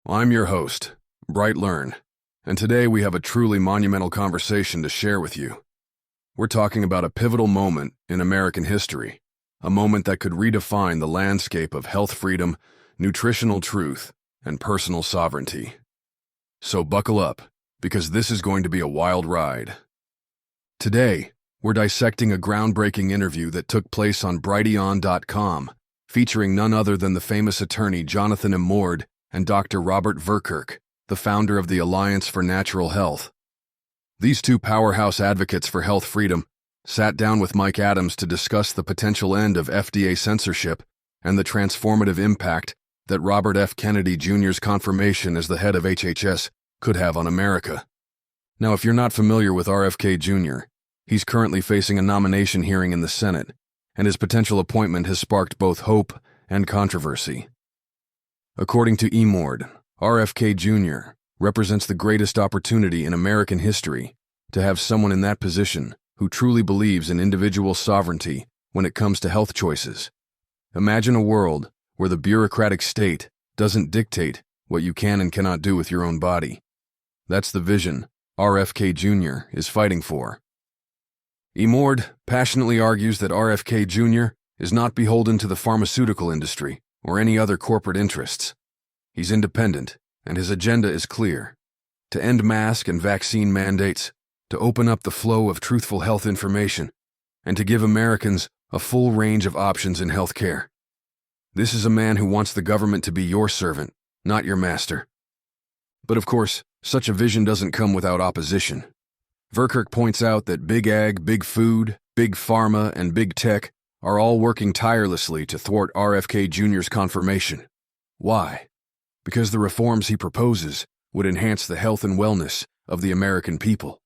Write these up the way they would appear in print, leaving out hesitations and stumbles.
I'm your host, BrightLearn, and today we have a truly monumental conversation to share with you. We're talking about a pivotal moment in American history, a moment that could redefine the landscape of health freedom, nutritional truth, and personal sovereignty. So buckle up, because this is going to be a wild ride. Today, we're dissecting a groundbreaking interview that took place on BrightLearn.com, featuring none other than the famous attorney Jonathan Emord and Dr. Robert Verkerk, the founder of the Alliance for Natural Health. These two powerhouse advocates for health freedom sat down with Mike Adams to discuss the potential end of FDA censorship and the transformative impact that Robert F. Kennedy Jr.'s confirmation as the head of HHS could have on America. Now, if you're not familiar with RFK Jr., he's currently facing a nomination hearing in the Senate, and his potential appointment has sparked both hope and controversy. According to Emord, RFK Jr. represents the greatest opportunity in American history to have someone in that position who truly believes in individual sovereignty when it comes to health choices. Imagine a world where the bureaucratic state doesn't dictate what you can and cannot do with your own body. That's the vision RFK Jr. is fighting for. Emord passionately argues that RFK Jr. is not beholden to the pharmaceutical industry or any other corporate interests. He's independent, and his agenda is clear: to end mask and vaccine mandates, to open up the flow of truthful health information, and to give Americans a full range of options in health care. This is a man who wants the government to be your servant, not your master. But of course, such a vision doesn't come without opposition. Verkerk points out that Big Ag, Big Food, Big Pharma, and Big Tech are all working tirelessly to thwart RFK Jr.'s confirmation. Why? Because the reforms he proposes would enhance the health and wellness of the American people,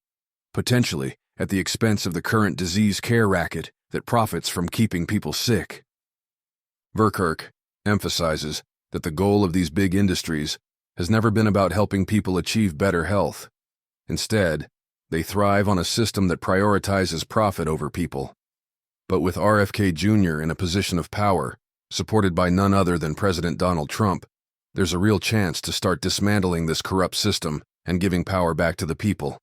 potentially at the expense of the current disease care racket that profits from keeping people sick. Verkerk emphasizes that the goal of these big industries has never been about helping people achieve better health. Instead, they thrive on a system that prioritizes profit over people. But with RFK Jr. in a position of power, supported by none other than President Donald Trump, there's a real chance to start dismantling this corrupt system and giving power back to the people.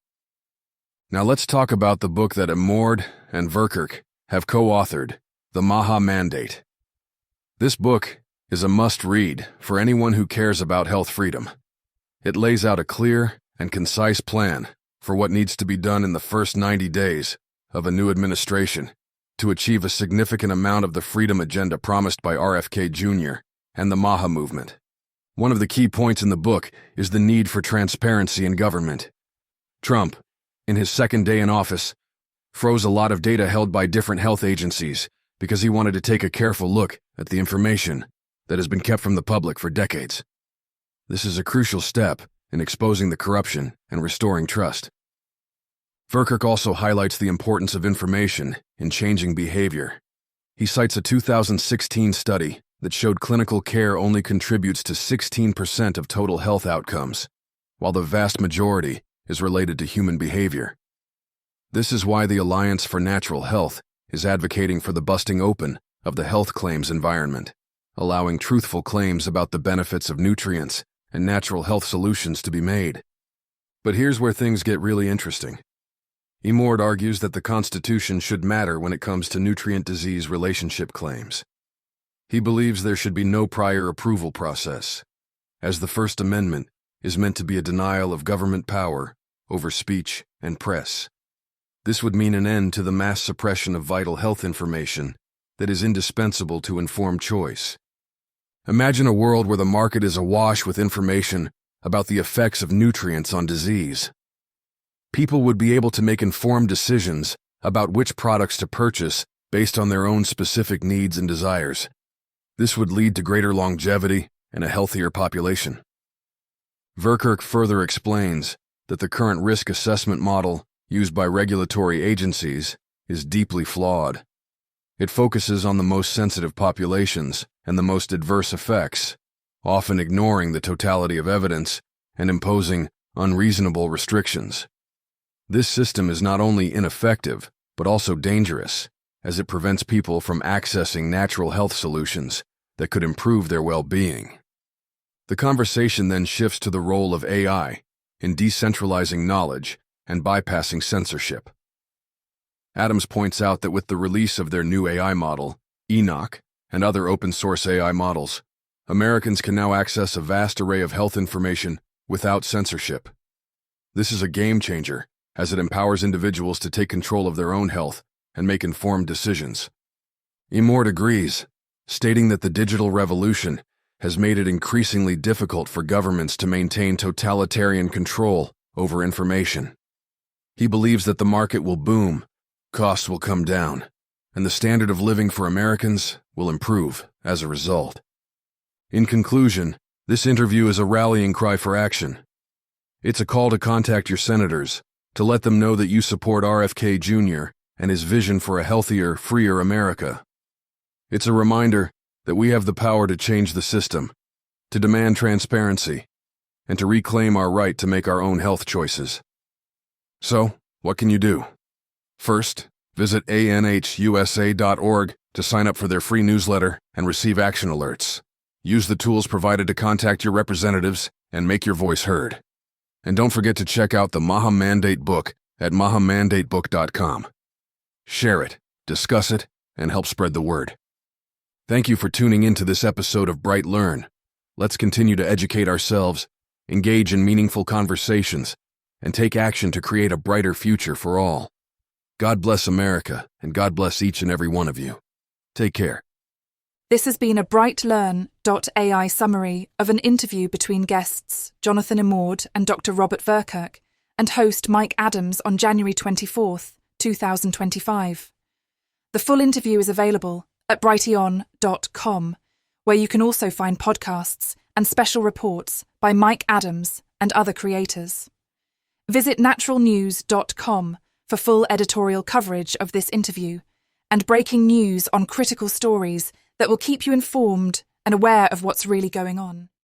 Now let's talk about the book that Emord and Verkerk have co-authored, the MAHA Mandate. This book is a must-read for anyone who cares about health freedom. It lays out a clear and concise plan for what needs to be done in the first 90 days of a new administration to achieve a significant amount of the freedom agenda promised by RFK Jr. and the MAHA movement. One of the key points in the book is the need for transparency in government. Trump, in his second day in office, froze a lot of data held by different health agencies because he wanted to take a careful look at the information that has been kept from the public for decades. This is a crucial step in exposing the corruption and restoring trust. Verkerk also highlights the importance of information in changing behavior. He cites a 2016 study that showed clinical care only contributes to 16% of total health outcomes, while the vast majority is related to human behavior. This is why the Alliance for Natural Health is advocating for the busting open of the health claims environment, allowing truthful claims about the benefits of nutrients and natural health solutions to be made. But here's where things get really interesting. Emord argues that the Constitution should matter when it comes to nutrient-disease relationship claims. He believes there should be no prior approval process, as the First Amendment is meant to be a denial of government power over speech and press. This would mean an end to the mass suppression of vital health information that is indispensable to informed choice. Imagine a world where the market is awash with information about the effects of nutrients on disease. People would be able to make informed decisions about which products to purchase based on their own specific needs and desires. This would lead to greater longevity and a healthier population. Verkerk further explains that the current risk assessment model used by regulatory agencies is deeply flawed. It focuses on the most sensitive populations and the most adverse effects, often ignoring the totality of evidence and imposing unreasonable restrictions. This system is not only ineffective, but also dangerous, as it prevents people from accessing natural health solutions that could improve their well-being. The conversation then shifts to the role of AI in decentralizing knowledge and bypassing censorship. Adams points out that with the release of their new AI model, Enoch, and other open-source AI models, Americans can now access a vast array of health information without censorship. This is a game-changer, as it empowers individuals to take control of their own health and make informed decisions. Emord agrees, stating that the digital revolution has made it increasingly difficult for governments to maintain totalitarian control over information. He believes that the market will boom, costs will come down, and the standard of living for Americans will improve as a result. In conclusion, this interview is a rallying cry for action. It's a call to contact your senators to let them know that you support RFK Jr. and his vision for a healthier, freer America. It's a reminder that we have the power to change the system, to demand transparency, and to reclaim our right to make our own health choices. So, what can you do? First, visit anhusa.org to sign up for their free newsletter and receive action alerts. Use the tools provided to contact your representatives and make your voice heard. And don't forget to check out the MAHA Mandate book at mahamandatebook.com. Share it, discuss it, and help spread the word. Thank you for tuning into this episode of BrightLearn. Let's continue to educate ourselves, engage in meaningful conversations, and take action to create a brighter future for all. God bless America, and God bless each and every one of you. Take care. This has been a BrightLearn.ai summary of an interview between guests Jonathan Emord and Dr. Robert Verkerk and host Mike Adams on January 24th, 2025. The full interview is available at brighteon.com, where you can also find podcasts and special reports by Mike Adams and other creators. Visit naturalnews.com for full editorial coverage of this interview and breaking news on critical stories that will keep you informed and aware of what's really going on.